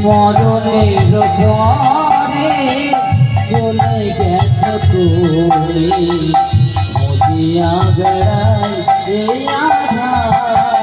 মরণের পরে চলে গেছ তুমি মজিয়া বেড়াই এই আধারে।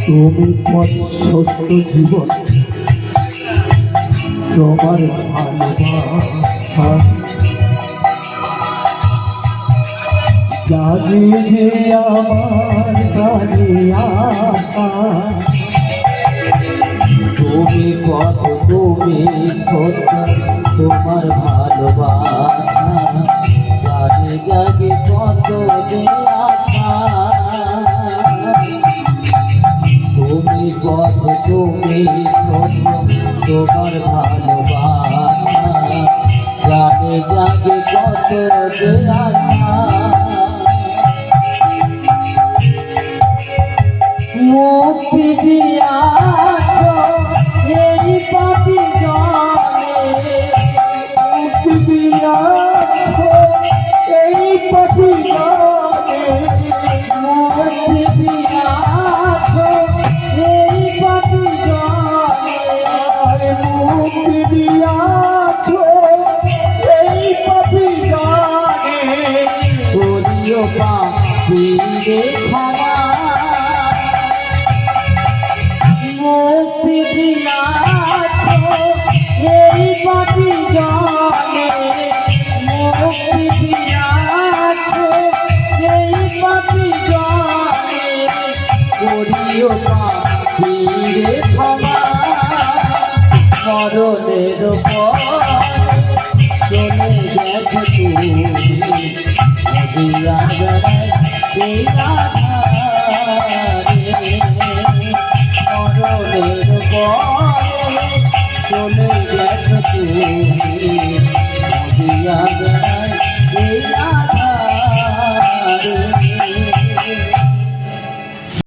তুমি সত্য জীবন তোমার ভালোবাসা জানি যে আমার কানে আশা। তুমি কত তুমি সত্য তোমার ভালোবাসা জাগে জাগে কত যে আশা। তুমি কত তুমি সত্য তোমার ভালোবাসা জাগে জাগে কত যে আশা। মুক্তি দিয়াছ এই পাপি জনে, মুক্তি দিয়াছ এই পাপি জনে, মুক্তি দিয়াছ এই পাপি জনে, মুক্তি দিয়াছ এই পাপি জনে। করিও পাপিরে ক্ষমা। মুক্তি দিয়াছ এই পাপি জনে, মুক্তি দিয়াছ এই পাপি জনে, করিও পাপিরে ক্ষমা। মরণের পরে চলে গেছ তুমি মজিয়া বেড়াই এই আধারে। মরণের পরে চলে গেছ তুমি মজিয়া বেড়াই এই আধারে।